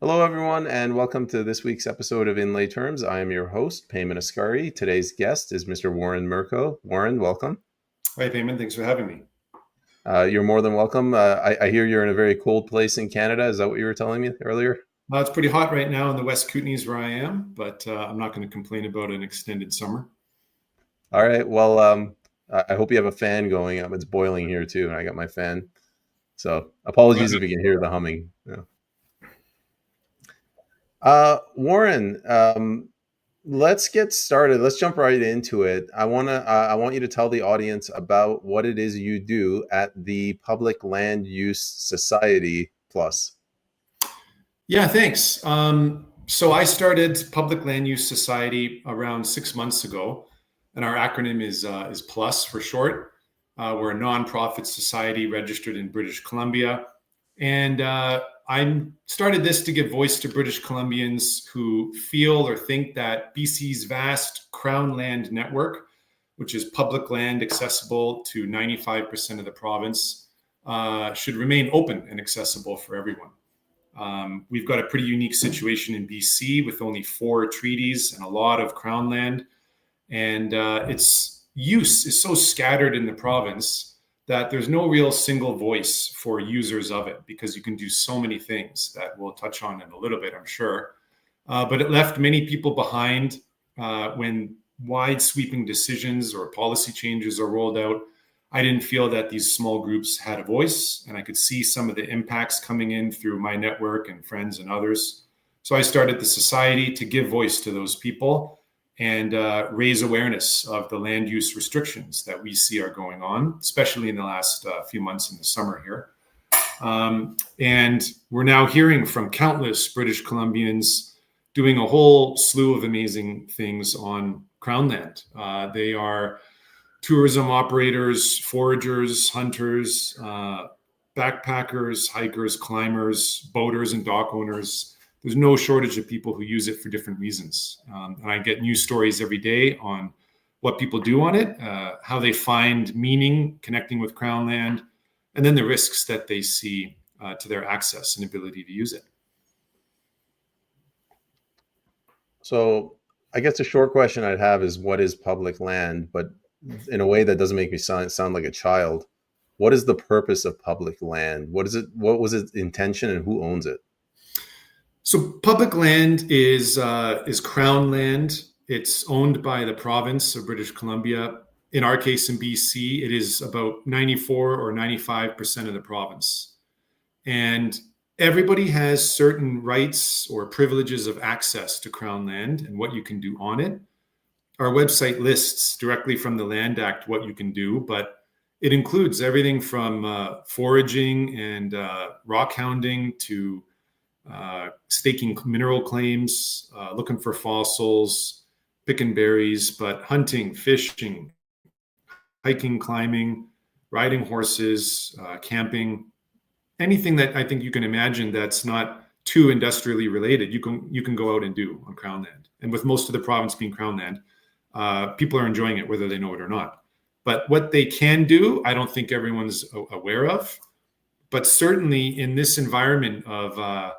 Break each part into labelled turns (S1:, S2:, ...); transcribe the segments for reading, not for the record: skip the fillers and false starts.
S1: Hello, everyone, and welcome to this week's episode of In Lay Terms. I am your host, Payman Ascari. Today's guest is Mr. Warren Mirko. Warren, welcome.
S2: Hi, Payman. Thanks for having me.
S1: You're more than welcome. I hear you're in a very cold place in Canada. Is that what you were telling me earlier?
S2: It's pretty hot right now in the West Kootenays where I am, but I'm not going to complain about an extended summer.
S1: All right. Well, I hope you have a fan going. It's boiling here too, and I got my fan. So apologies if you can hear the humming. Yeah. Warren, let's get started. Let's jump right into it. I want you to tell the audience about what it is you do at the Public Land Use Society Plus.
S2: Yeah, thanks. So I started Public Land Use Society around 6 months ago, and our acronym is PLUS for short. We're a nonprofit society registered in British Columbia, and I started this to give voice to British Columbians who feel or think that BC's vast Crown land network, which is public land accessible to 95% of the province, should remain open and accessible for everyone. We've got a pretty unique situation in BC with only 4 treaties and a lot of Crown land, and its use is so scattered in the province that there's no real single voice for users of it, because you can do so many things that we'll touch on in a little bit, I'm sure. But it left many people behind when wide sweeping decisions or policy changes are rolled out. I didn't feel that these small groups had a voice, and I could see some of the impacts coming in through my network and friends and others. So I started the society to give voice to those people and raise awareness of the land use restrictions that we see are going on, especially in the last few months in the summer here. And we're now hearing from countless British Columbians doing a whole slew of amazing things on Crown land. They are tourism operators, foragers, hunters, backpackers, hikers, climbers, boaters, and dock owners. There's no shortage of people who use it for different reasons. And I get news stories every day on what people do on it, how they find meaning connecting with Crown land, and then the risks that they see to their access and ability to use it.
S1: So I guess the short question I'd have is, what is public land? But in a way that doesn't make me sound like a child. What is the purpose of public land? What is it? What was its intention, and who owns it?
S2: So public land is Crown land. It's owned by the province of British Columbia. In our case, in BC, it is about 94 or 95% of the province. And everybody has certain rights or privileges of access to Crown land and what you can do on it. Our website lists directly from the Land Act what you can do, but it includes everything from foraging and rock hounding to staking mineral claims, looking for fossils, picking berries, but hunting, fishing, hiking, climbing, riding horses, camping, anything that I think you can imagine that's not too industrially related, you can go out and do on Crown land. And with most of the province being Crown land, people are enjoying it whether they know it or not. But what they can do, I don't think everyone's aware of. But certainly in this environment of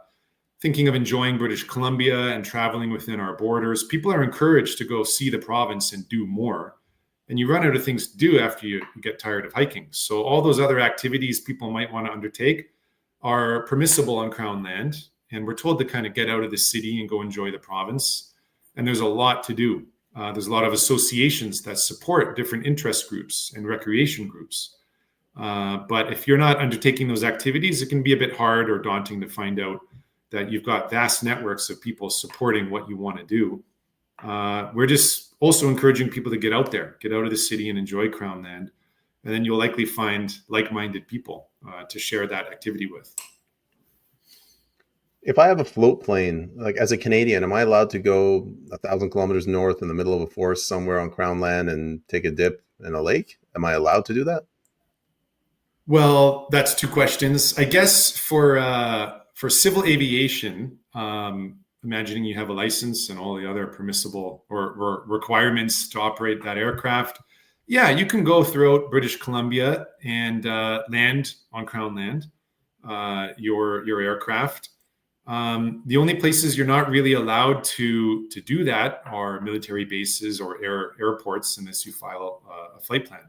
S2: thinking of enjoying British Columbia and traveling within our borders, people are encouraged to go see the province and do more. And you run out of things to do after you get tired of hiking. So all those other activities people might want to undertake are permissible on Crown land. And we're told to kind of get out of the city and go enjoy the province. And there's a lot to do. There's a lot of associations that support different interest groups and recreation groups. But if you're not undertaking those activities, it can be a bit hard or daunting to find out that you've got vast networks of people supporting what you want to do. We're just also encouraging people to get out there, get out of the city and enjoy Crown land. And then you'll likely find like-minded people to share that activity with.
S1: If I have a float plane, like as a Canadian, am I allowed to go 1,000 kilometers north in the middle of a forest somewhere on Crown land and take a dip in a lake? Am I allowed to do that?
S2: Well, that's 2 questions. I guess for civil aviation, imagining you have a license and all the other permissible or requirements to operate that aircraft, yeah, you can go throughout British Columbia and land on Crown land, your aircraft. The only places you're not really allowed to do that are military bases or airports, unless you file a flight plan.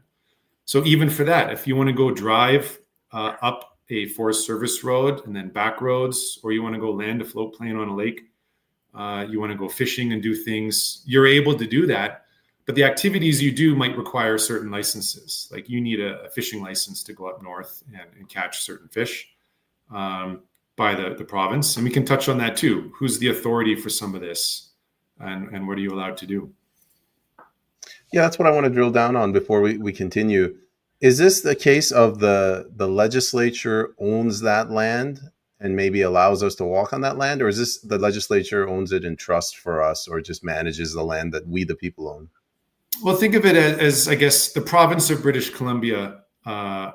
S2: So even for that, if you want to go drive up a Forest Service road and then back roads, or you want to go land a float plane on a lake, you want to go fishing and do things, you're able to do that. But the activities you do might require certain licenses. Like you need a fishing license to go up north and catch certain fish by the province. And we can touch on that too. Who's the authority for some of this, and what are you allowed to do?
S1: Yeah, that's what I want to drill down on before we continue. Is this the case of the legislature owns that land and maybe allows us to walk on that land? Or is this the legislature owns it in trust for us, or just manages the land that we, the people, own?
S2: Well, think of it as I guess, the province of British Columbia, and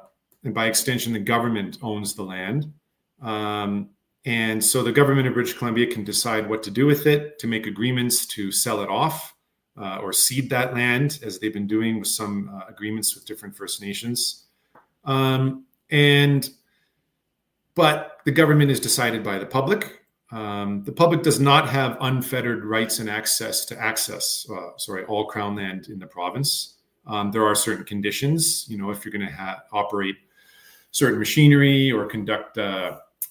S2: by extension, the government owns the land. And so the government of British Columbia can decide what to do with it, to make agreements to sell it off, or cede that land, as they've been doing with some agreements with different First Nations. But the government is decided by the public. The public does not have unfettered rights and access to all Crown land in the province. There are certain conditions. If you're going to operate certain machinery or conduct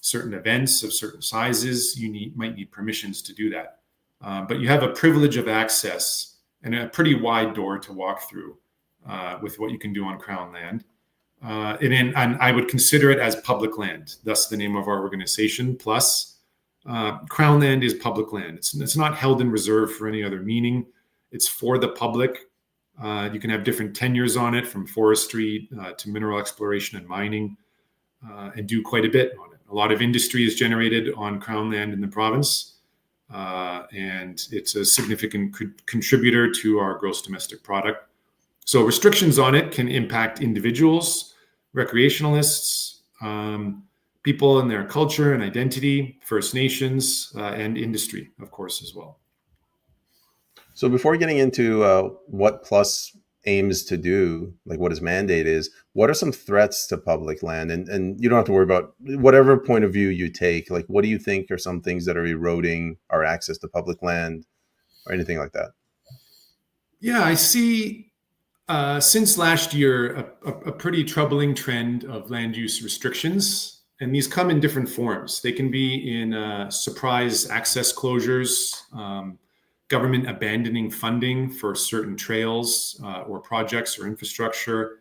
S2: certain events of certain sizes, might need permissions to do that. But you have a privilege of access and a pretty wide door to walk through with what you can do on Crown land. And I would consider it as public land. Thus the name of our organization. Plus, Crown land is public land. It's not held in reserve for any other meaning. It's for the public. You can have different tenures on it, from forestry to mineral exploration and mining, and do quite a bit on it. A lot of industry is generated on Crown land in the province, and it's a significant contributor to our gross domestic product. So restrictions on it can impact individuals, recreationalists, people and their culture and identity, First Nations, and industry, of course, as well.
S1: So before getting into what Plus aims to do, like what its mandate is, what are some threats to public land? And you don't have to worry about whatever point of view you take. Like, what do you think are some things that are eroding our access to public land, or anything like that?
S2: Yeah, I see since last year a pretty troubling trend of land use restrictions. And these come in different forms. They can be in surprise access closures, government abandoning funding for certain trails or projects or infrastructure,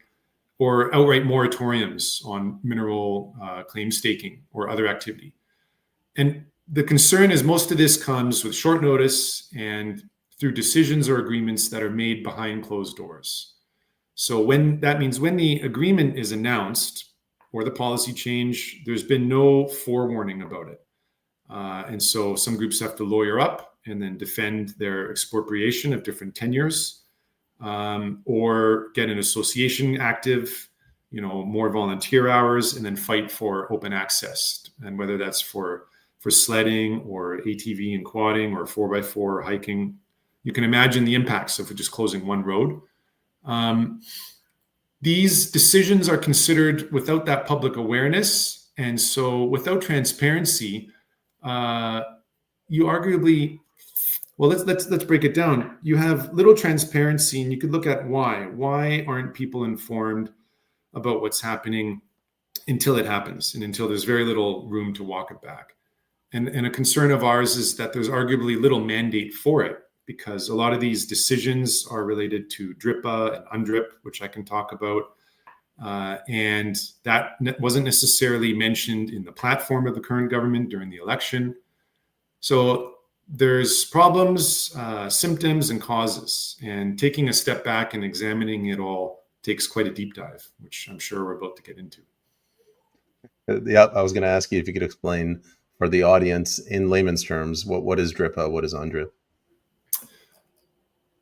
S2: or outright moratoriums on mineral claim staking or other activity. And the concern is most of this comes with short notice and through decisions or agreements that are made behind closed doors. So when the agreement is announced, or the policy change, there's been no forewarning about it. And so some groups have to lawyer up and then defend their expropriation of different tenures, or get an association active, more volunteer hours, and then fight for open access. And whether that's for sledding or ATV and quadding or 4x4 or hiking, you can imagine the impacts of just closing one road. These decisions are considered without that public awareness. And so without transparency, you arguably, well, let's break it down. You have little transparency, and you could look at why. Why aren't people informed about what's happening until it happens, and until there's very little room to walk it back? And a concern of ours is that there's arguably little mandate for it, because a lot of these decisions are related to DRIPA and UNDRIP, which I can talk about. And that wasn't necessarily mentioned in the platform of the current government during the election. So there's problems, symptoms, and causes. And taking a step back and examining it all takes quite a deep dive, which I'm sure we're about to get into.
S1: Yeah, I was going to ask you if you could explain for the audience in layman's terms, what is DRIPA, what is UNDRIP?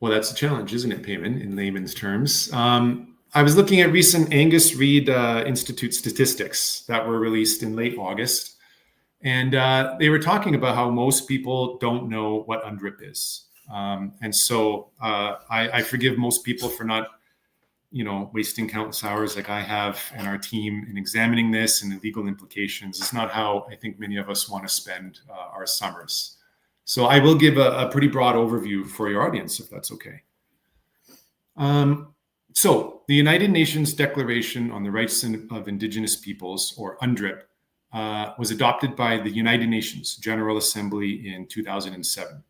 S2: Well, that's a challenge, isn't it, Payman, in layman's terms? I was looking at recent Angus Reid Institute statistics that were released in late August. And they were talking about how most people don't know what UNDRIP is. And so I forgive most people for not wasting countless hours like I have and our team in examining this and the legal implications is not how I think many of us want to spend our summers. So I will give a pretty broad overview for your audience, if that's okay. So the United Nations Declaration on the Rights of Indigenous Peoples, or UNDRIP, was adopted by the United Nations General Assembly in 2007.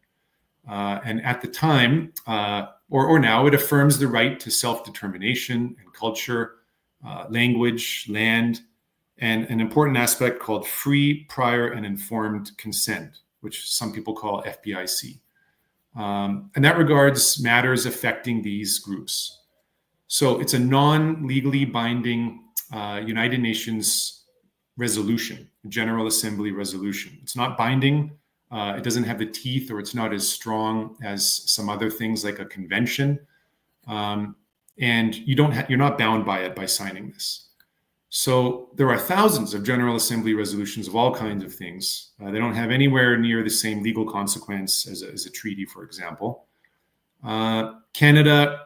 S2: And at the time, or now, it affirms the right to self-determination and culture, language, land, and an important aspect called free, prior, and informed consent, which some people call FPIC. And that regards matters affecting these groups. So it's a non-legally binding United Nations resolution, General Assembly resolution. It's not binding. It doesn't have the teeth, or it's not as strong as some other things like a convention. And you're not bound by it by signing this. So there are thousands of General Assembly resolutions of all kinds of things. They don't have anywhere near the same legal consequence as a treaty, for example. Canada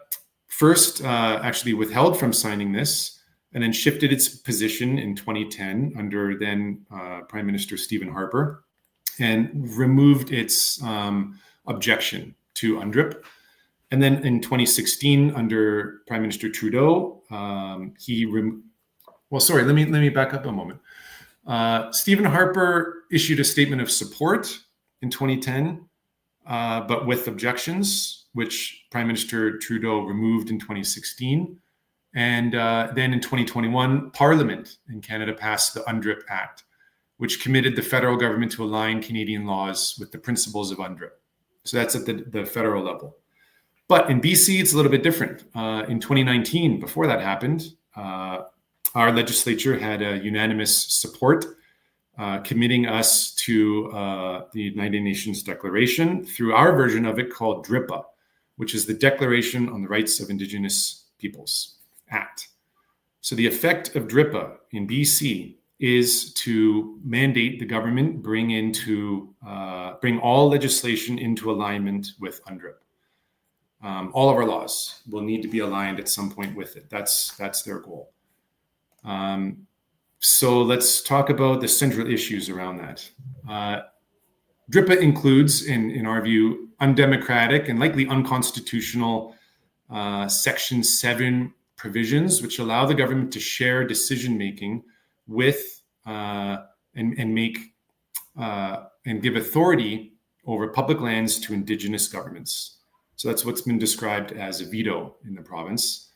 S2: first actually withheld from signing this, and then shifted its position in 2010 under then Prime Minister Stephen Harper, and removed its objection to UNDRIP. And then in 2016, under Prime Minister Trudeau, let me back up a moment. Stephen Harper issued a statement of support in 2010, but with objections, which Prime Minister Trudeau removed in 2016. And then in 2021, Parliament in Canada passed the UNDRIP Act, which committed the federal government to align Canadian laws with the principles of UNDRIP. So that's at the federal level. But in BC, it's a little bit different. In 2019, before that happened, our legislature had a unanimous support committing us to the United Nations Declaration through our version of it called DRIPA, which is the Declaration on the Rights of Indigenous Peoples Act. So the effect of DRIPA in BC is to mandate the government bring all legislation into alignment with UNDRIP. All of our laws will need to be aligned at some point with it. That's their goal. So let's talk about the central issues around that. DRIPA includes, in our view, undemocratic and likely unconstitutional Section 7 provisions, which allow the government to share decision-making with and give authority over public lands to Indigenous governments. So that's what's been described as a veto in the province.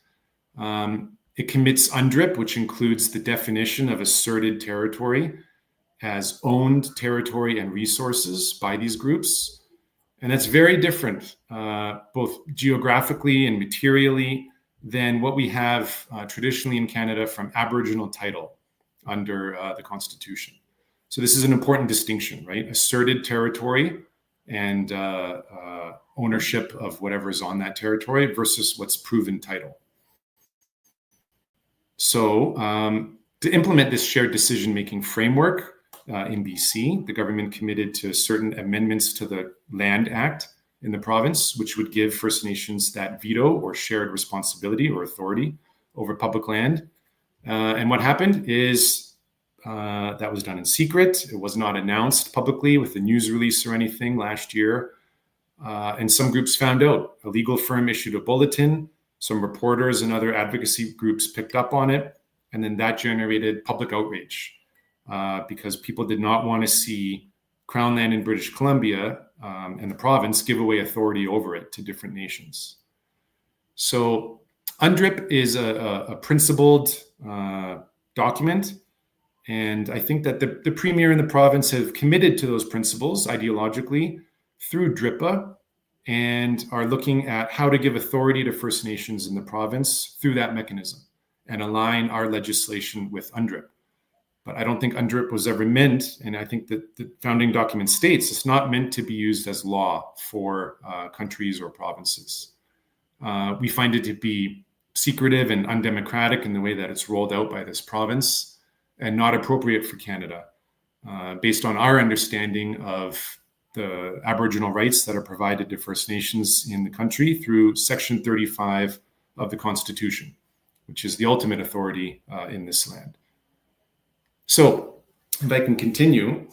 S2: It commits UNDRIP, which includes the definition of asserted territory as owned territory and resources by these groups. And that's very different, both geographically and materially, than what we have traditionally in Canada from Aboriginal title under the Constitution. So this is an important distinction, right? Asserted territory and ownership of whatever is on that territory versus what's proven title. So to implement this shared decision-making framework in BC, the government committed to certain amendments to the Land Act in the province, which would give First Nations that veto or shared responsibility or authority over public land. And what happened is that was done in secret. It was not announced publicly with a news release or anything last year. And some groups found out. A legal firm issued a bulletin. Some reporters and other advocacy groups picked up on it. And then that generated public outrage because people did not want to see Crown land in British Columbia and the province give away authority over it to different nations. So UNDRIP is a principled document. And I think that the Premier and the province have committed to those principles ideologically through DRIPA and are looking at how to give authority to First Nations in the province through that mechanism and align our legislation with UNDRIP. But I don't think UNDRIP was ever meant, and I think that the founding document states it's not meant to be used as law for countries or provinces. We find it to be secretive and undemocratic in the way that it's rolled out by this province and not appropriate for Canada, based on our understanding of the Aboriginal rights that are provided to First Nations in the country through Section 35 of the Constitution. which is the ultimate authority in this land. So, if I can continue,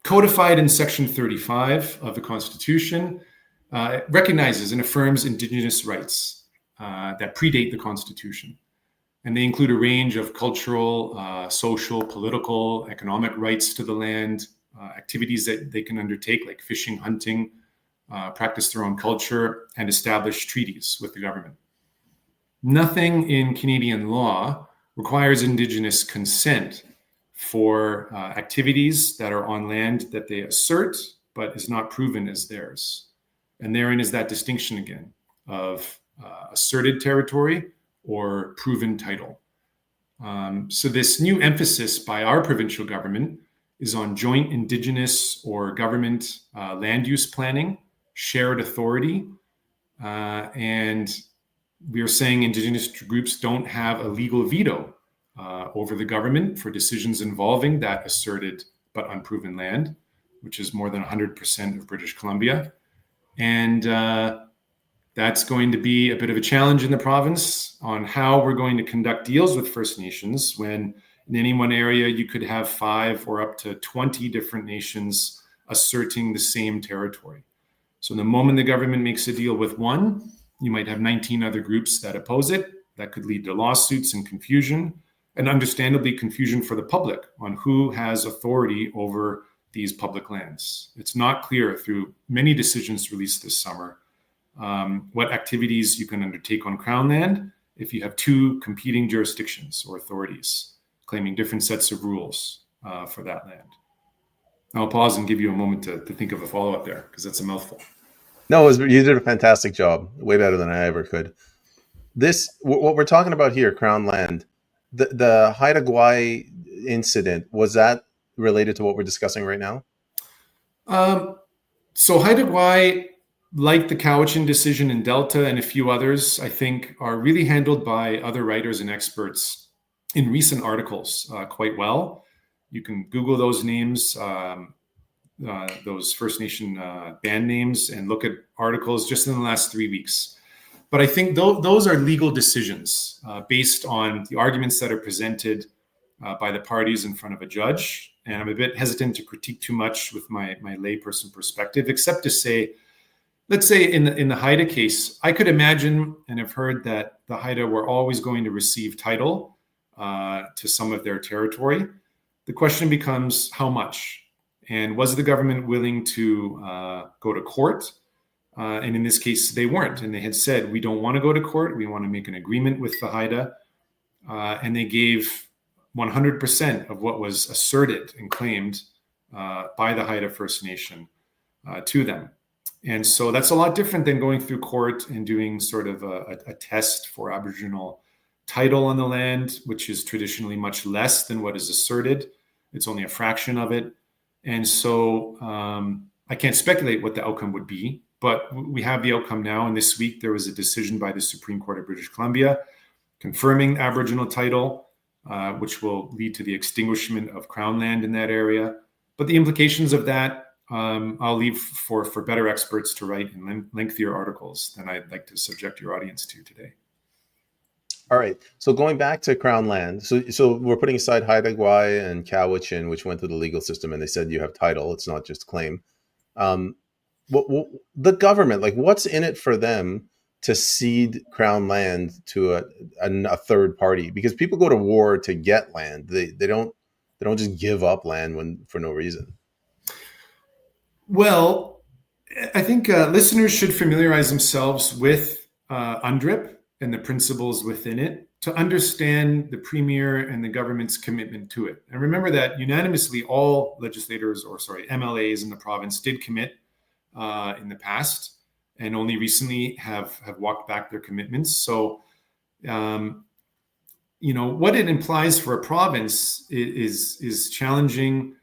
S2: codified in Section 35 of the Constitution, it recognizes and affirms Indigenous rights that predate the Constitution. And they include a range of cultural, social, political, economic rights to the land, activities that they can undertake, like fishing, hunting, practice their own culture, and establish treaties with the government. Nothing in Canadian law requires Indigenous consent for activities that are on land that they assert, but is not proven as theirs. And therein is that distinction again of asserted territory or proven title. So this new emphasis by our provincial government is on joint Indigenous or government land use planning, shared authority, and we are saying Indigenous groups don't have a legal veto over the government for decisions involving that asserted but unproven land, which is more than 100% of British Columbia. And that's going to be a bit of a challenge in the province on how we're going to conduct deals with First Nations when in any one area you could have 5 or up to 20 different nations asserting the same territory. So the moment the government makes a deal with one, you might have 19 other groups that oppose it. That could lead to lawsuits and confusion, and understandably confusion for the public on who has authority over these public lands. It's not clear through many decisions released this summer what activities you can undertake on Crown land if you have 2 competing jurisdictions or authorities claiming different sets of rules for that land. I'll pause and give you a moment to think of a follow-up there, because that's a mouthful.
S1: No, you did a fantastic job, way better than I ever could. What we're talking about here, Crown land, the Haida Gwaii incident, was that related to what we're discussing right now?
S2: So Haida Gwaii, like the Cowichan decision in Delta and a few others, I think are really handled by other writers and experts in recent articles quite well. You can Google those names, those First Nation band names, and look at articles just in the last 3 weeks. But I think those are legal decisions based on the arguments that are presented by the parties in front of a judge. And I'm a bit hesitant to critique too much with my layperson perspective, except to say, let's say in the Haida case, I could imagine and have heard that the Haida were always going to receive title to some of their territory. The question becomes how much, and was the government willing to go to court? And in this case, they weren't, and they had said, we don't want to go to court. We want to make an agreement with the Haida, and they gave 100% of what was asserted and claimed by the Haida First Nation to them. And so that's a lot different than going through court and doing sort of a test for Aboriginal title on the land, which is traditionally much less than what is asserted. It's only a fraction of it. And so I can't speculate what the outcome would be, but we have the outcome now. And this week, there was a decision by the Supreme Court of British Columbia confirming Aboriginal title, which will lead to the extinguishment of Crown land in that area. But the implications of that, I'll leave for better experts to write in lengthier articles than I'd like to subject your audience to today.
S1: All right. So going back to Crown land, so we're putting aside Haida Gwaii and Cowichan, which went through the legal system, and they said you have title. It's not just claim. The government, like, what's in it for them to cede Crown land to a third party? Because people go to war to get land. They don't just give up land for no reason.
S2: Well, I think listeners should familiarize themselves with UNDRIP and the principles within it to understand the Premier and the government's commitment to it. And remember that unanimously all MLAs in the province did commit in the past, and only recently have walked back their commitments. So, what it implies for a province is challenging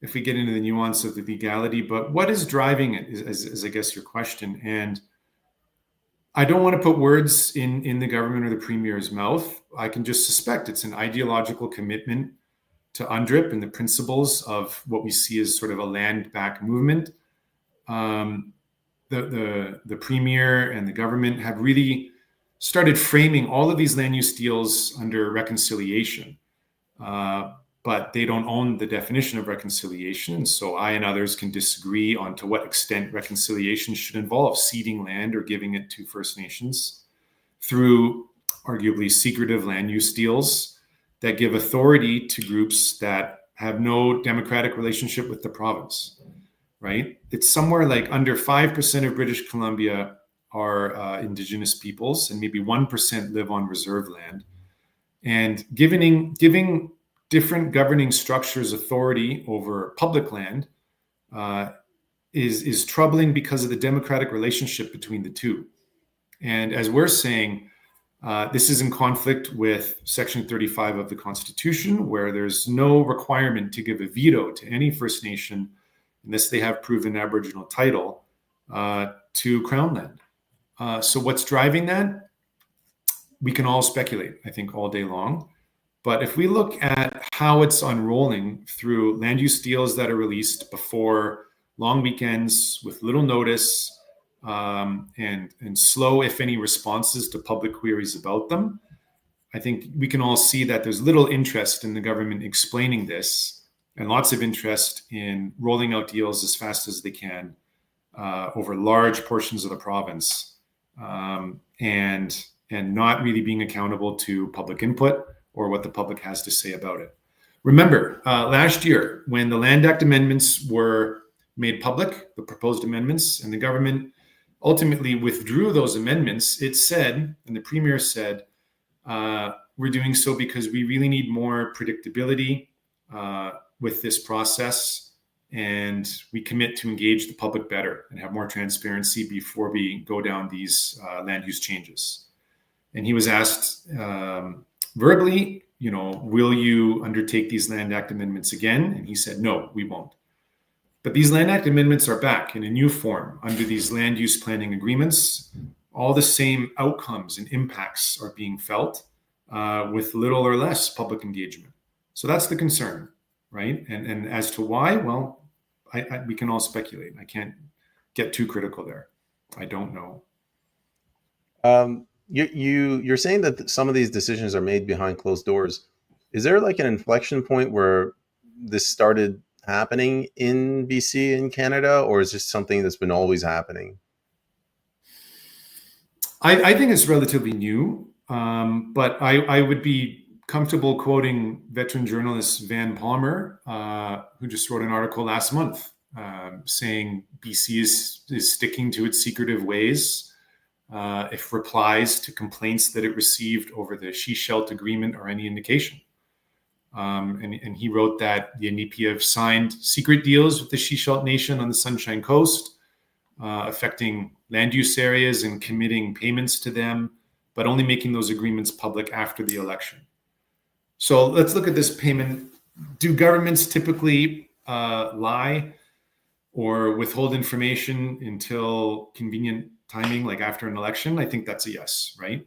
S2: if we get into the nuance of the legality, but what is driving it is I guess your question. And I don't want to put words in the government or the Premier's mouth. I can just suspect it's an ideological commitment to UNDRIP and the principles of what we see as sort of a land back movement. The Premier and the government have really started framing all of these land use deals under reconciliation. But they don't own the definition of reconciliation. And so I and others can disagree on to what extent reconciliation should involve ceding land or giving it to First Nations through arguably secretive land use deals that give authority to groups that have no democratic relationship with the province, right? It's somewhere like under 5% of British Columbia are Indigenous peoples, and maybe 1% live on reserve land. And giving different governing structures authority over public land is troubling because of the democratic relationship between the two. And as we're saying, this is in conflict with Section 35 of the Constitution, where there's no requirement to give a veto to any First Nation unless they have proven Aboriginal title to Crown land. So what's driving that? We can all speculate, I think, all day long. But if we look at how it's unrolling through land use deals that are released before long weekends with little notice and slow, if any, responses to public queries about them, I think we can all see that there's little interest in the government explaining this and lots of interest in rolling out deals as fast as they can over large portions of the province and not really being accountable to public input or what the public has to say about it. Remember, last year, when the Land Act amendments were made public, the proposed amendments, and the government ultimately withdrew those amendments, it said, and the Premier said, we're doing so because we really need more predictability with this process, and we commit to engage the public better and have more transparency before we go down these land use changes. And he was asked verbally, will you undertake these Land Act amendments again? And he said, no, we won't. But these Land Act amendments are back in a new form under these land use planning agreements. All the same outcomes and impacts are being felt with little or less public engagement. So that's the concern, right? And as to why, well, we can all speculate. I can't get too critical there. I don't know.
S1: You're saying that some of these decisions are made behind closed doors. Is there like an inflection point where this started happening in BC and Canada, or is this something that's been always happening?
S2: I think it's relatively new, but I would be comfortable quoting veteran journalist Van Palmer, who just wrote an article last month saying BC is sticking to its secretive ways. If replies to complaints that it received over the She-Shelt agreement are any indication. And he wrote that the NDP have signed secret deals with the She-Shelt Nation on the Sunshine Coast, affecting land use areas and committing payments to them, but only making those agreements public after the election. So let's look at this payment. Do governments typically lie or withhold information until convenient timing, like after an election? I think that's a yes, right?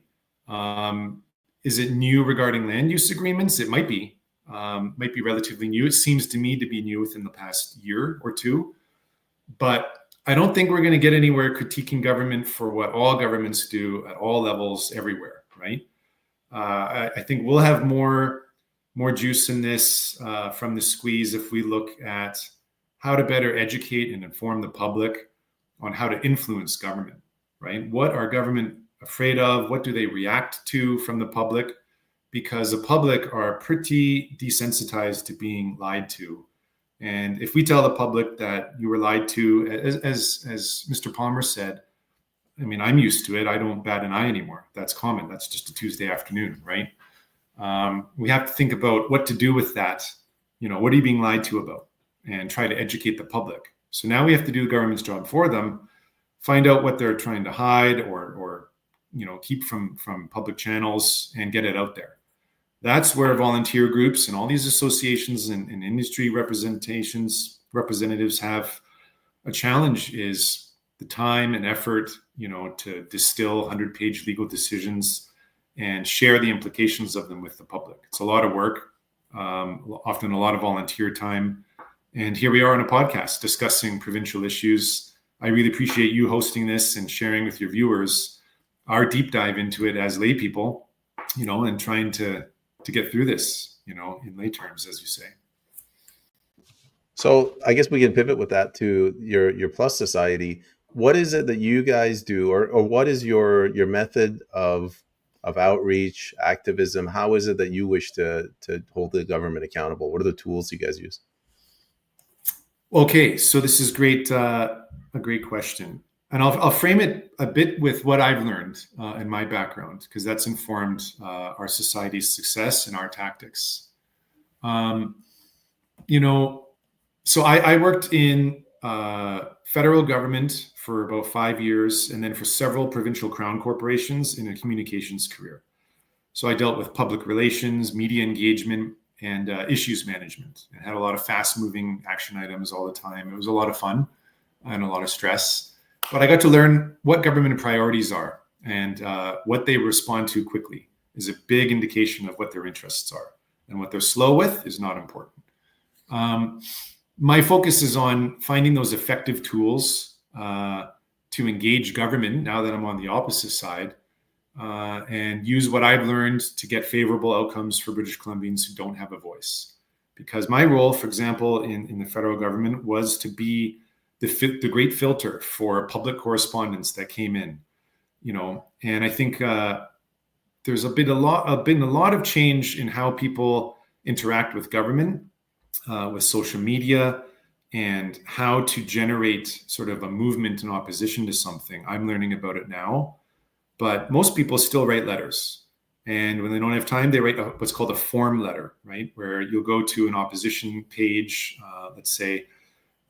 S2: Is it new regarding land use agreements? It might be relatively new. It seems to me to be new within the past year or two, but I don't think we're going to get anywhere critiquing government for what all governments do at all levels everywhere, right? I think we'll have more juice in this from the squeeze if we look at how to better educate and inform the public on how to influence government, right? What are government afraid of? What do they react to from the public? Because the public are pretty desensitized to being lied to. And if we tell the public that you were lied to, as Mr. Palmer said, I mean, I'm used to it. I don't bat an eye anymore. That's common. That's just a Tuesday afternoon, right? We have to think about what to do with that. What are you being lied to about? And try to educate the public. So now we have to do the government's job for them, find out what they're trying to hide or keep from public channels and get it out there. That's where volunteer groups and all these associations and industry representatives have a challenge, is the time and effort, to distill 100-page legal decisions and share the implications of them with the public. It's a lot of work, often a lot of volunteer time. And here we are on a podcast discussing provincial issues. I really appreciate you hosting this and sharing with your viewers our deep dive into it as lay people, and trying to get through this, in lay terms, as you say.
S1: So I guess we can pivot with that to your Plus Society. What is it that you guys do, or what is your method of outreach, activism? How is it that you wish to hold the government accountable? What are the tools you guys use?
S2: Okay, so this is great, a great question, and I'll frame it a bit with what I've learned in my background, because that's informed our society's success and our tactics. So I worked in federal government for about 5 years, and then for several provincial crown corporations in a communications career. So I dealt with public relations, media engagement, and issues management, and had a lot of fast-moving action items all the time. It was a lot of fun and a lot of stress, but I got to learn what government priorities are, and what they respond to quickly is a big indication of what their interests are, and what they're slow with is not important. My focus is on finding those effective tools to engage government now that I'm on the opposite side, and use what I've learned to get favorable outcomes for British Columbians who don't have a voice. Because my role, for example, in the federal government was to be the great filter for public correspondence that came in, and I think there's been a lot of change in how people interact with government, with social media, and how to generate sort of a movement in opposition to something. I'm learning about it now, but most people still write letters. And when they don't have time, they write what's called a form letter, right? Where you'll go to an opposition page, let's say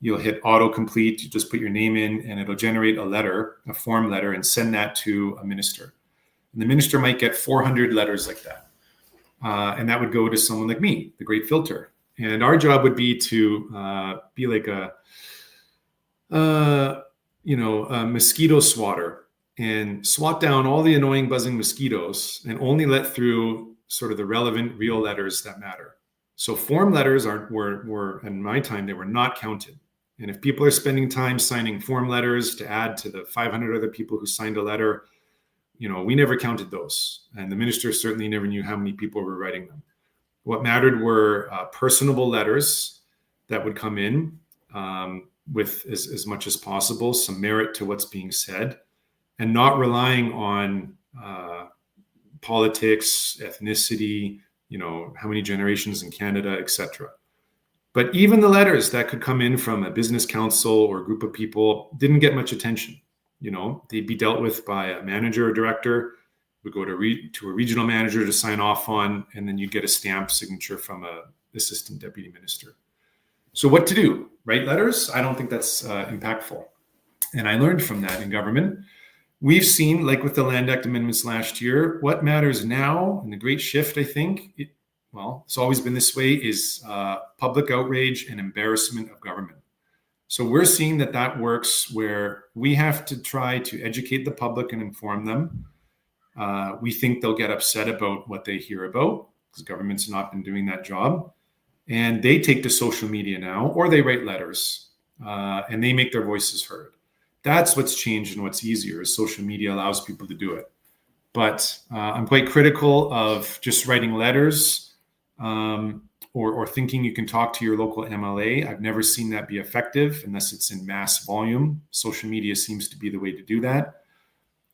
S2: you'll hit autocomplete, you just put your name in, and it'll generate a letter, a form letter, and send that to a minister. And the minister might get 400 letters like that. And that would go to someone like me, the great filter. And our job would be to be like a mosquito swatter, and swat down all the annoying buzzing mosquitoes and only let through sort of the relevant real letters that matter. So form letters were in my time, they were not counted. And if people are spending time signing form letters to add to the 500 other people who signed a letter, we never counted those. And the minister certainly never knew how many people were writing them. What mattered were personable letters that would come in with as much as possible, some merit to what's being said, and not relying on politics, ethnicity, how many generations in Canada, etc. But even the letters that could come in from a business council or a group of people didn't get much attention. They'd be dealt with by a manager or director, would go to a regional manager to sign off on, and then you'd get a stamp signature from a assistant deputy minister. So what to do? Write letters? I don't think that's impactful. And I learned from that in government. We've seen, like with the Land Act amendments last year, what matters now, and the great shift, I think, it's always been this way, is public outrage and embarrassment of government. So we're seeing that works, where we have to try to educate the public and inform them. We think they'll get upset about what they hear about, because government's not been doing that job. And they take to social media now, or they write letters, and they make their voices heard. That's what's changed, and what's easier is social media allows people to do it. But I'm quite critical of just writing letters or thinking you can talk to your local MLA. I've never seen that be effective unless it's in mass volume. Social media seems to be the way to do that.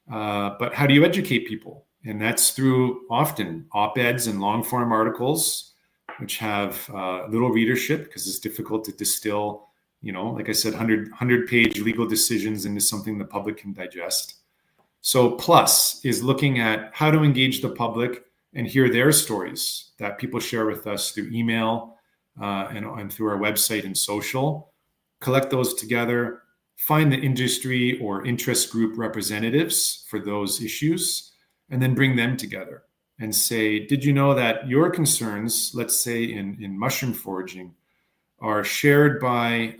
S2: But how do you educate people? And that's through often op-eds and long-form articles, which have little readership because it's difficult to distill, like I said, 100-page legal decisions into something the public can digest. So Plus is looking at how to engage the public and hear their stories that people share with us through email and through our website and social. Collect those together, find the industry or interest group representatives for those issues, and then bring them together and say, did you know that your concerns, let's say in mushroom foraging, are shared by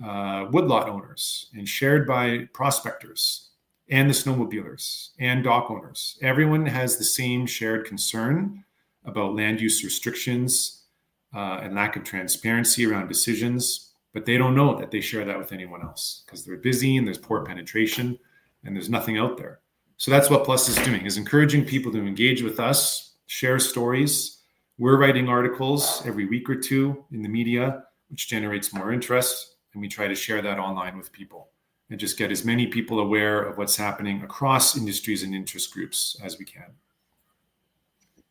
S2: woodlot owners and shared by prospectors and the snowmobilers and dock owners? Everyone has the same shared concern about land use restrictions and lack of transparency around decisions, but they don't know that they share that with anyone else because they're busy and there's poor penetration and there's nothing out there. So that's what Plus is doing, is encouraging people to engage with us, share stories. We're writing articles every week or two in the media, which generates more interest. And we try to share that online with people and just get as many people aware of what's happening across industries and interest groups as we can.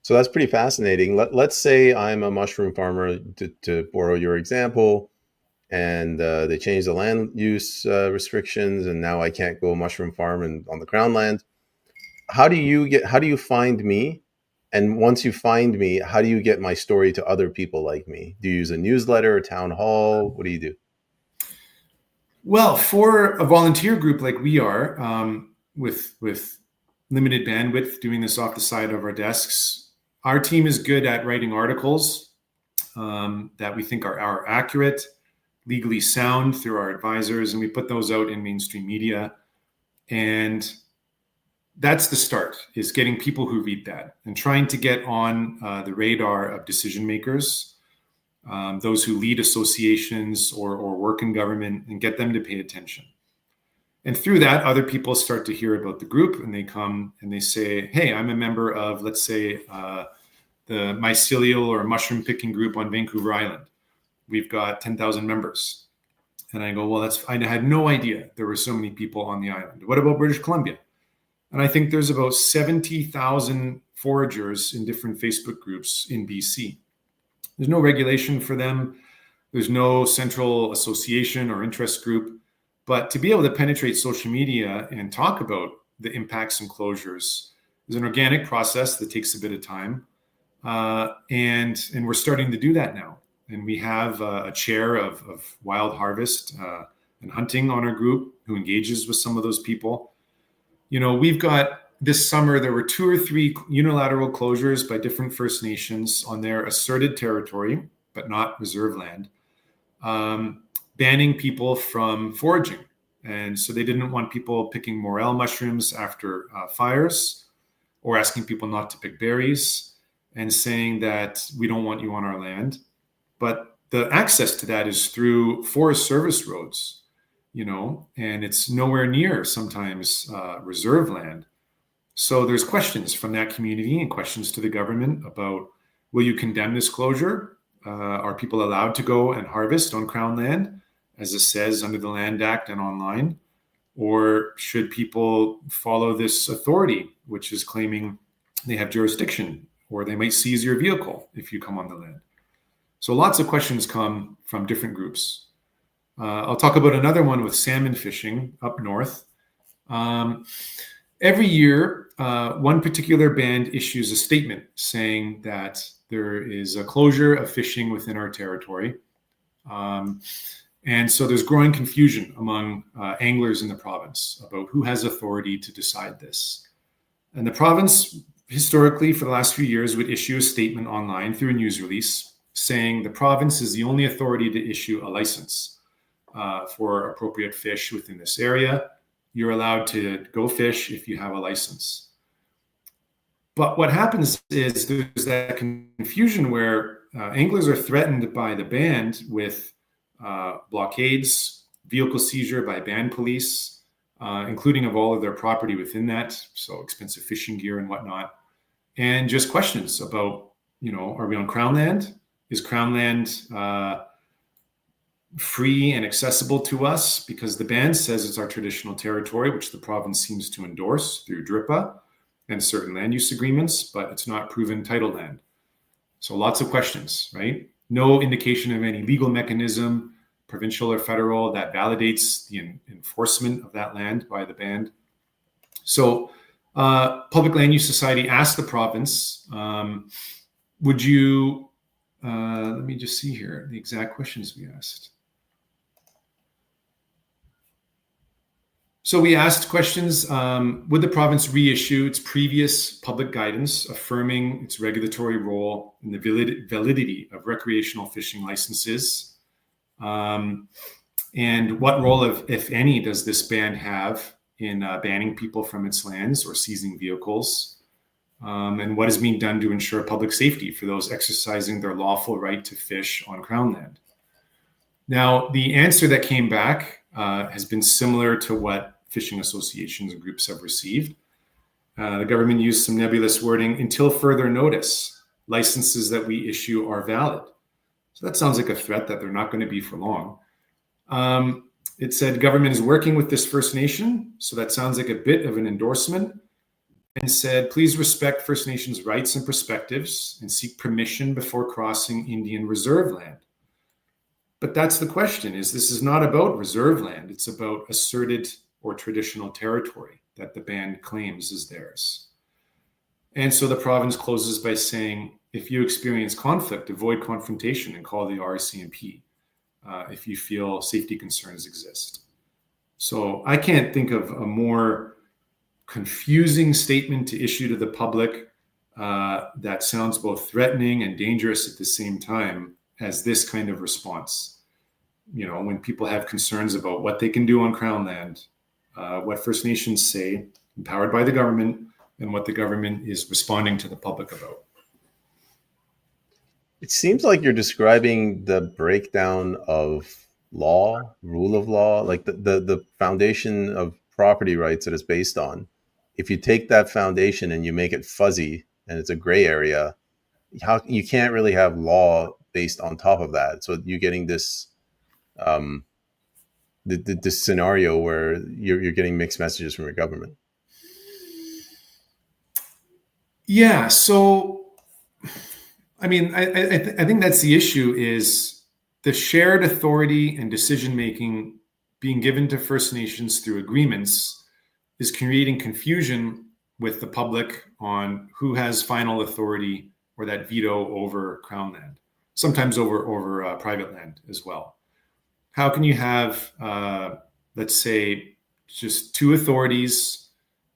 S1: So that's pretty fascinating. Let's say I'm a mushroom farmer, to borrow your example, and they changed the land use restrictions, and now I can't go mushroom farm on the Crown land. How do you find me? And once you find me, how do you get my story to other people like me? Do you use a newsletter, a town hall? What do you do?
S2: Well, for a volunteer group like we are, with limited bandwidth, doing this off the side of our desks, our team is good at writing articles that we think are accurate, legally sound through our advisors, and we put those out in mainstream media. And that's the start, is getting people who read that and trying to get on the radar of decision makers, those who lead associations or work in government, and get them to pay attention. And through that, other people start to hear about the group, and they come and they say, hey, I'm a member of, let's say, the mycelial or mushroom picking group on Vancouver Island. We've got 10,000 members. And I go, well, I had no idea there were so many people on the island. What about British Columbia? And I think there's about 70,000 foragers in different Facebook groups in BC. There's no regulation for them. There's no central association or interest group. But to be able to penetrate social media and talk about the impacts and closures is an organic process that takes a bit of time. And we're starting to do that now. And we have a chair of wild harvest and hunting on our group who engages with some of those people. You know, we've got this summer, there were 2 or 3 unilateral closures by different First Nations on their asserted territory, but not reserve land, banning people from foraging. And so they didn't want people picking morel mushrooms after fires, or asking people not to pick berries, and saying that we don't want you on our land. But the access to that is through Forest Service roads, you know, and it's nowhere near sometimes reserve land. So there's questions from that community and questions to the government about, will you condemn this closure? Are people allowed to go and harvest on Crown land, as it says under the Land Act and online? Or should people follow this authority, which is claiming they have jurisdiction, or they might seize your vehicle if you come on the land? So lots of questions come from different groups. I'll talk about another one with salmon fishing up north. Every year, one particular band issues a statement saying that there is a closure of fishing within our territory. And so there's growing confusion among anglers in the province about who has authority to decide this. And the province, historically, for the last few years, would issue a statement online through a news release saying the province is the only authority to issue a license for appropriate fish within this area. You're allowed to go fish if you have a license. But what happens is there's that confusion where anglers are threatened by the band with blockades, vehicle seizure by band police, including of all of their property within that, so expensive fishing gear and whatnot, and just questions about, you know, are we on Crown land? Is Crown land free and accessible to us? Because the band says it's our traditional territory, which the province seems to endorse through DRIPA and certain land use agreements, but it's not proven title land. So lots of questions, right? No indication of any legal mechanism, provincial or federal, that validates the enforcement of that land by the band. So Public Land Use Society asked the province, would you, let me just see here, the exact questions we asked. So we asked questions, would the province reissue its previous public guidance affirming its regulatory role in the validity of recreational fishing licenses? And what role, if any, does this ban have in banning people from its lands or seizing vehicles? And what is being done to ensure public safety for those exercising their lawful right to fish on Crown land? Now, the answer that came back has been similar to what fishing associations and groups have received. The government used some nebulous wording, until further notice, licenses that we issue are valid. So that sounds like a threat that they're not going to be for long. It said government is working with this First Nation. So that sounds like a bit of an endorsement. And said, please respect First Nations rights and perspectives and seek permission before crossing Indian reserve land. But that's the question, is this is not about reserve land. It's about asserted or traditional territory that the band claims is theirs. And so the province closes by saying, if you experience conflict, avoid confrontation and call the RCMP if you feel safety concerns exist. So I can't think of a more confusing statement to issue to the public that sounds both threatening and dangerous at the same time as this kind of response. You know, when people have concerns about what they can do on Crown land, what First Nations say, empowered by the government, and what the government is responding to the public about.
S1: It seems like you're describing the breakdown of law, rule of law, like the foundation of property rights that it's based on. If you take that foundation and you make it fuzzy and it's a gray area, how you can't really have law based on top of that. So you're getting this this scenario where you're getting mixed messages from your government.
S2: Yeah. So, I mean, I think that's the issue, is the shared authority and decision-making being given to First Nations through agreements is creating confusion with the public on who has final authority or that veto over Crown land, sometimes over private land as well. How can you have, let's say, just two authorities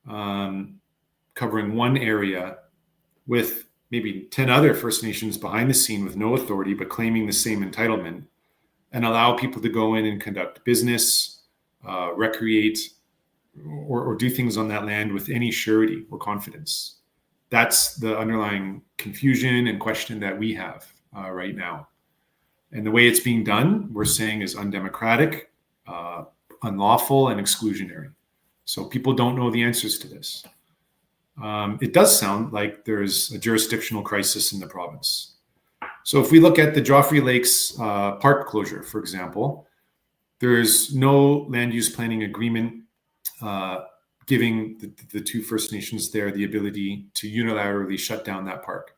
S2: covering one area with maybe 10 other First Nations behind the scene with no authority but claiming the same entitlement, and allow people to go in and conduct business, recreate, or do things on that land with any surety or confidence? That's the underlying confusion and question that we have right now. And the way it's being done, we're saying, is undemocratic, unlawful, and exclusionary. So people don't know the answers to this. It does sound like there's a jurisdictional crisis in the province. So if we look at the Joffrey Lakes park closure, for example, there's no land use planning agreement giving the two First Nations there the ability to unilaterally shut down that park.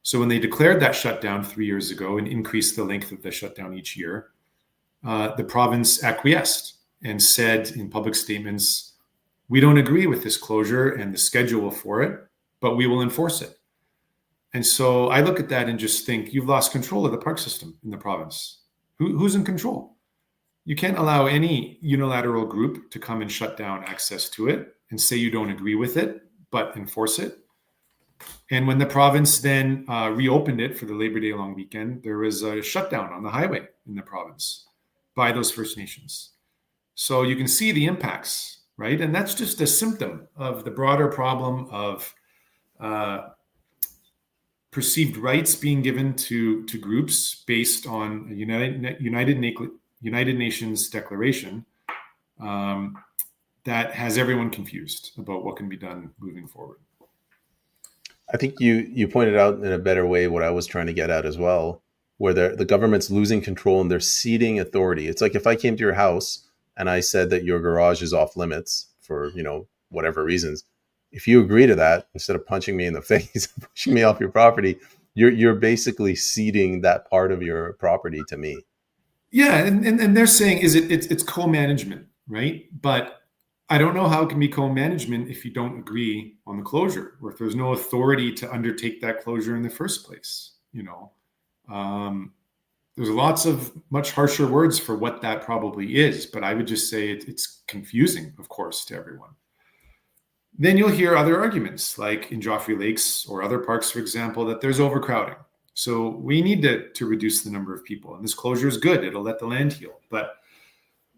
S2: So when they declared that shutdown 3 years ago and increased the length of the shutdown each year, the province acquiesced and said in public statements, we don't agree with this closure and the schedule for it, but we will enforce it. And so I look at that and just think, you've lost control of the park system in the province. Who's in control? You can't allow any unilateral group to come and shut down access to it and say you don't agree with it, but enforce it. And when the province then reopened it for the Labor Day long weekend, there was a shutdown on the highway in the province by those First Nations. So you can see the impacts, right? And that's just a symptom of the broader problem of perceived rights being given to groups based on a United Nations declaration that has everyone confused about what can be done moving forward.
S1: I think you pointed out in a better way what I was trying to get at as well, where the government's losing control and they're ceding authority. It's like if I came to your house and I said that your garage is off limits for, whatever reasons, if you agree to that, instead of punching me in the face, pushing me off your property, you're basically ceding that part of your property to me.
S2: Yeah, and they're saying it's co-management, right? But I don't know how it can be co-management if you don't agree on the closure, or if there's no authority to undertake that closure in the first place. There's lots of much harsher words for what that probably is, but I would just say it's confusing, of course, to everyone. Then you'll hear other arguments, like in Joffrey Lakes or other parks, for example, that there's overcrowding. So we need to reduce the number of people, and this closure is good. It'll let the land heal. But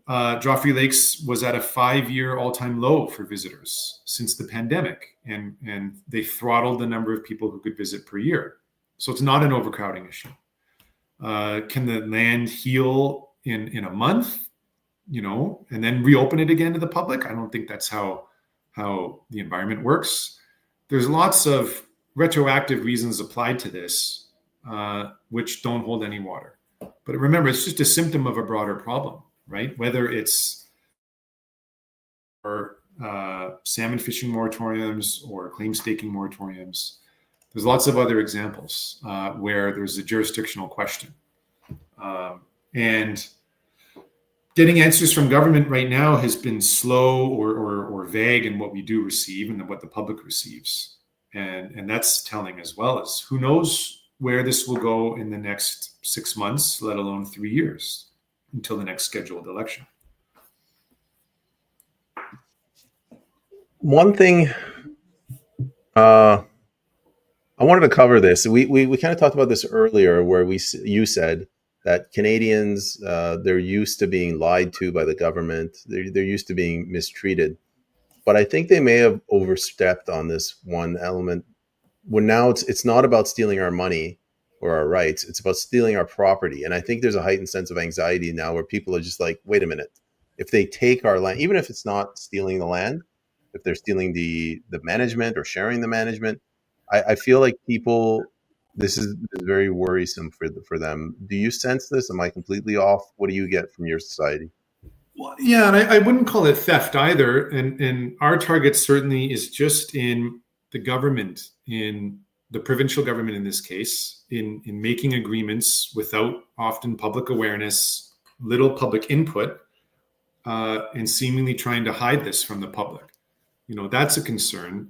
S2: Joffrey Lakes was at a 5-year all-time low for visitors since the pandemic, and they throttled the number of people who could visit per year. So it's not an overcrowding issue. Can the land heal in a month, and then reopen it again to the public? I don't think that's how how the environment works. There's lots of retroactive reasons applied to this, which don't hold any water. But remember, it's just a symptom of a broader problem, right? Whether it's salmon fishing moratoriums or claim staking moratoriums, there's lots of other examples where there's a jurisdictional question. And getting answers from government right now has been slow or vague in what we do receive and what the public receives. And that's telling as well, as who knows where this will go in the next 6 months, let alone 3 years until the next scheduled election.
S1: One thing I wanted to cover this. We kind of talked about this earlier, where you said that Canadians, they're used to being lied to by the government. They're used to being mistreated. But I think they may have overstepped on this one element. When now it's not about stealing our money or our rights. It's about stealing our property. And I think there's a heightened sense of anxiety now where people are just like, wait a minute. If they take our land, even if it's not stealing the land, if they're stealing the management or sharing the management, I feel like people, this is very worrisome for them. Do you sense this? Am I completely off? What do you get from your society?
S2: Well, yeah, and I wouldn't call it theft either. And our target certainly is just in the government, in the provincial government in this case, in making agreements without often public awareness, little public input, and seemingly trying to hide this from the public. That's a concern.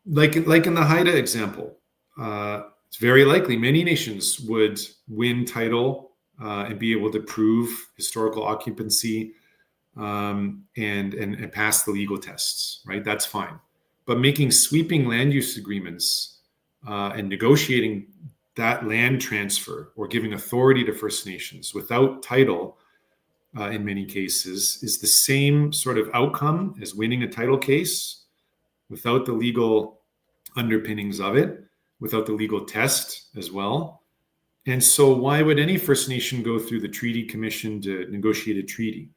S2: Like in the Haida example, it's very likely many nations would win title and be able to prove historical occupancy and pass the legal tests, right? That's fine. But making sweeping land use agreements and negotiating that land transfer or giving authority to First Nations without title in many cases is the same sort of outcome as winning a title case without the legal underpinnings of it, without the legal test as well. And so why would any First Nation go through the Treaty Commission to negotiate a treaty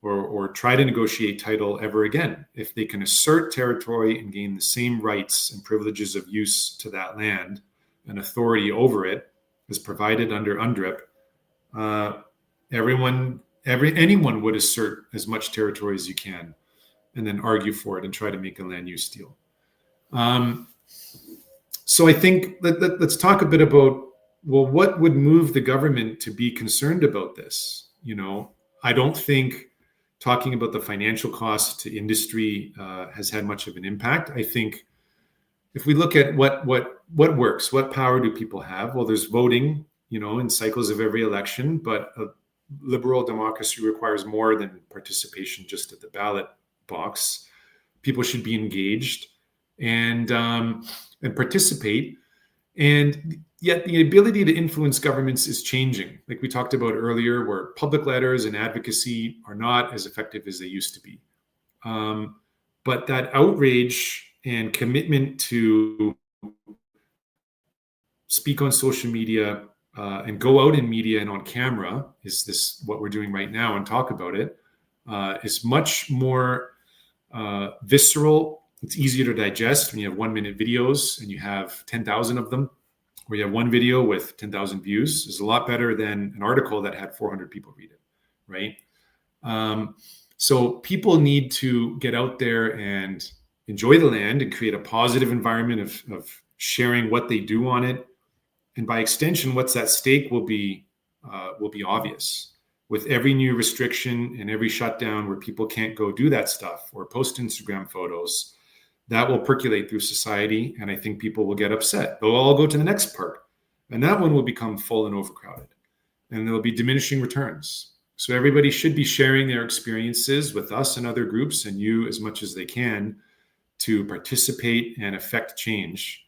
S2: or try to negotiate title ever again if they can assert territory and gain the same rights and privileges of use to that land and authority over it as provided under UNDRIP? Anyone would assert as much territory as you can and then argue for it and try to make a land use deal. So I think let's talk a bit about, well, what would move the government to be concerned about this? I don't think talking about the financial costs to industry has had much of an impact. I think if we look at what works, what power do people have? Well, there's voting, in cycles of every election, but a liberal democracy requires more than participation just at the ballot box. People should be engaged and participate. And yet the ability to influence governments is changing. Like we talked about earlier, where public letters and advocacy are not as effective as they used to be. But that outrage and commitment to speak on social media and go out in media and on camera, is this what we're doing right now, and talk about it, is much more visceral. It's easier to digest when you have 1-minute videos and you have 10,000 of them, or you have one video with 10,000 views. Is a lot better than an article that had 400 people read it, right? So people need to get out there and enjoy the land and create a positive environment of sharing what they do on it. And by extension, what's at stake will be obvious. With every new restriction and every shutdown where people can't go do that stuff or post Instagram photos, that will percolate through society. And I think people will get upset. They'll all go to the next park. And that one will become full and overcrowded. And there'll be diminishing returns. So everybody should be sharing their experiences with us and other groups and you as much as they can to participate and affect change,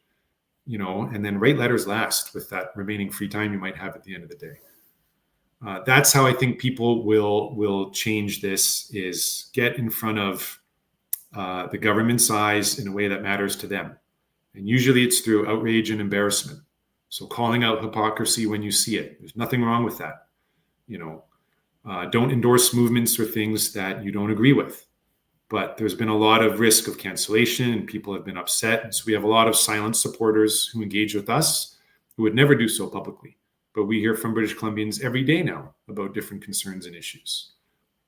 S2: and then write letters last with that remaining free time you might have at the end of the day. That's how I think people will change this, is get in front of the government's eyes in a way that matters to them. And usually it's through outrage and embarrassment. So calling out hypocrisy when you see it. There's nothing wrong with that. Don't endorse movements or things that you don't agree with. but there's been a lot of risk of cancellation and people have been upset. And so we have a lot of silent supporters who engage with us who would never do so publicly. But we hear from British Columbians every day now about different concerns and issues.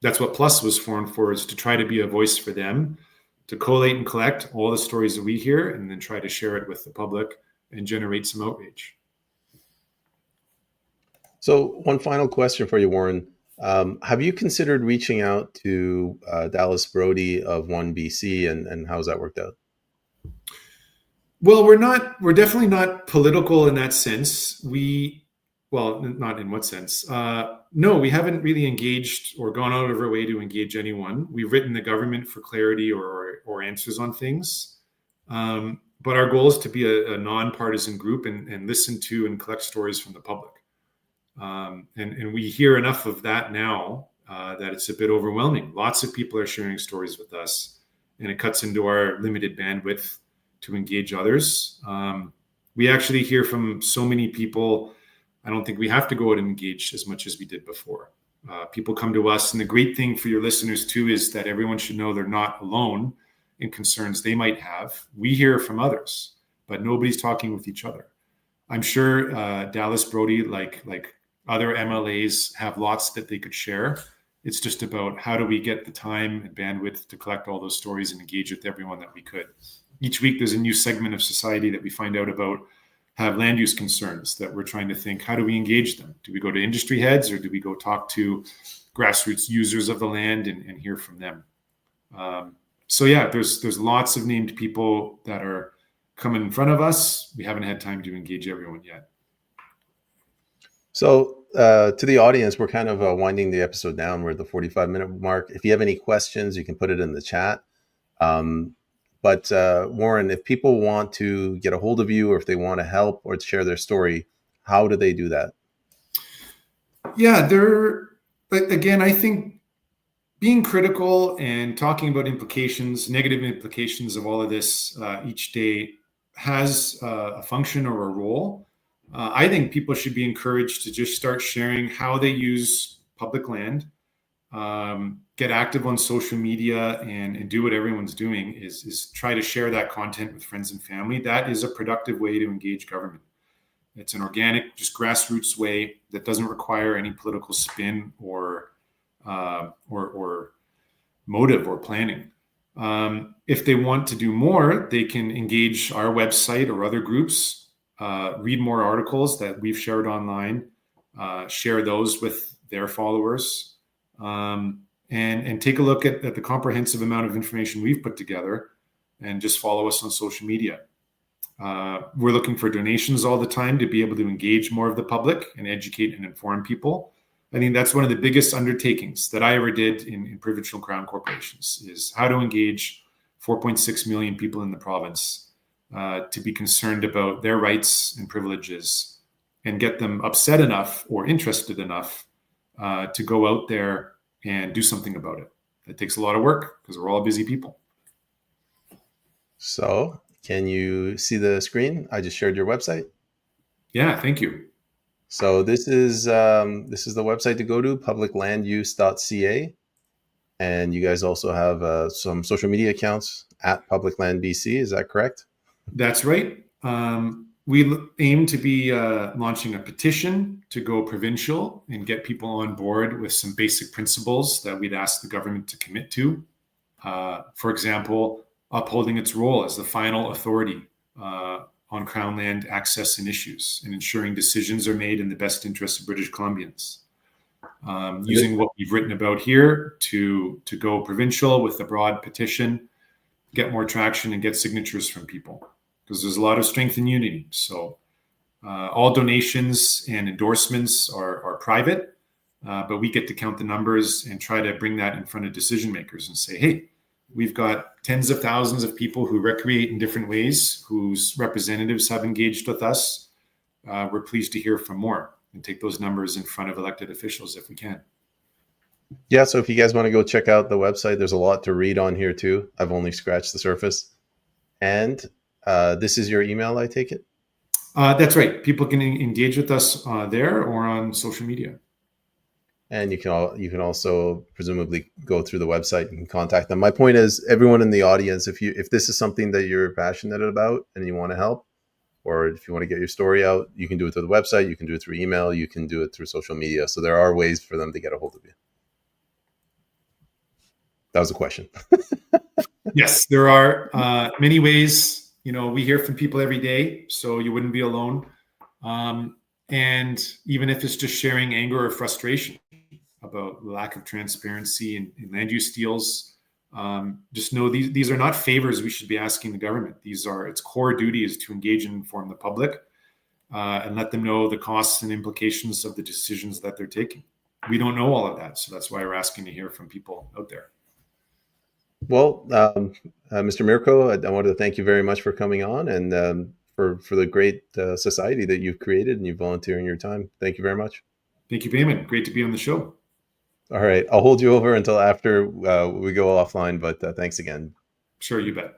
S2: That's what Plus was formed for, is to try to be a voice for them, to collate and collect all the stories that we hear and then try to share it with the public and generate some outrage.
S1: So one final question for you, Warren. Have you considered reaching out to Dallas Brody of 1BC, and how's that worked out?
S2: Well, we're definitely not political in that sense. Well, not in what sense? No, we haven't really engaged or gone out of our way to engage anyone. We've written the government for clarity or answers on things. But our goal is to be a nonpartisan group and listen to and collect stories from the public. And we hear enough of that now that it's a bit overwhelming. Lots of people are sharing stories with us, and it cuts into our limited bandwidth to engage others. We actually hear from so many people, I don't think we have to go out and engage as much as we did before. People come to us, and the great thing for your listeners too is that everyone should know they're not alone in concerns they might have. We hear from others, but nobody's talking with each other. I'm sure Dallas Brody, like other MLAs, have lots that they could share. It's just about how do we get the time and bandwidth to collect all those stories and engage with everyone that we could. Each week, there's a new segment of society that we find out about have land use concerns that we're trying to think, how do we engage them? Do we go to industry heads, or do we go talk to grassroots users of the land and hear from them? So yeah, there's lots of named people that are coming in front of us. We haven't had time to engage everyone yet.
S1: So to the audience, we're kind of winding the episode down. We're at the 45-minute mark. If you have any questions, you can put it in the chat. But Warren, if people want to get a hold of you, or if they want to help or to share their story, how do they do that?
S2: Yeah, again, I think being critical and talking about negative implications of all of this each day has a function or a role. I think people should be encouraged to just start sharing how they use public land, get active on social media, and do what everyone's doing is try to share that content with friends and family. That is a productive way to engage government. It's an organic, just grassroots way that doesn't require any political spin or motive or planning. If they want to do more, they can engage our website or other groups, read more articles that we've shared online, share those with their followers, and take a look at the comprehensive amount of information we've put together, and just follow us on social media. We're looking for donations all the time to be able to engage more of the public and educate and inform people. I think that's one of the biggest undertakings that I ever did in provincial crown corporations, is how to engage 4.6 million people in the province to be concerned about their rights and privileges, and get them upset enough or interested enough to go out there and do something about it. That takes a lot of work because we're all busy people.
S1: So can you see the screen? I just shared your website.
S2: Yeah, thank you.
S1: So this is the website to go to, publiclanduse.ca. And you guys also have some social media accounts at publiclandbc. Is that correct?
S2: That's right. We aim to be launching a petition to go provincial and get people on board with some basic principles that we'd ask the government to commit to. For example, upholding its role as the final authority on Crown land access and issues, and ensuring decisions are made in the best interests of British Columbians. Using what we've written about here to go provincial with a broad petition, get more traction, and get signatures from people, because there's a lot of strength in unity. So all donations and endorsements are private, but we get to count the numbers and try to bring that in front of decision makers and say, hey, we've got tens of thousands of people who recreate in different ways, whose representatives have engaged with us. We're pleased to hear from more and take those numbers in front of elected officials if we can.
S1: Yeah, so if you guys want to go check out the website, there's a lot to read on here too. I've only scratched the surface. And this is your email, I take it?
S2: That's right. People can engage with us there or on social media.
S1: And you can also presumably go through the website and contact them. My point is, everyone in the audience, if this is something that you're passionate about and you want to help, or if you want to get your story out, you can do it through the website, you can do it through email, you can do it through social media. So there are ways for them to get a hold of you. That was a question.
S2: Yes, there are many ways. We hear from people every day, so you wouldn't be alone. And even if it's just sharing anger or frustration about lack of transparency in land use deals, just know these are not favors we should be asking the government. Its core duty is to engage and inform the public and let them know the costs and implications of the decisions that they're taking. We don't know all of that, so that's why we're asking to hear from people out there.
S1: Well, Mr. Mirko, I wanted to thank you very much for coming on and for the great society that you've created and you volunteering your time. Thank you very much.
S2: Thank you, Payman. Great to be on the show.
S1: All right. I'll hold you over until after we go offline, but thanks again.
S2: Sure, you bet.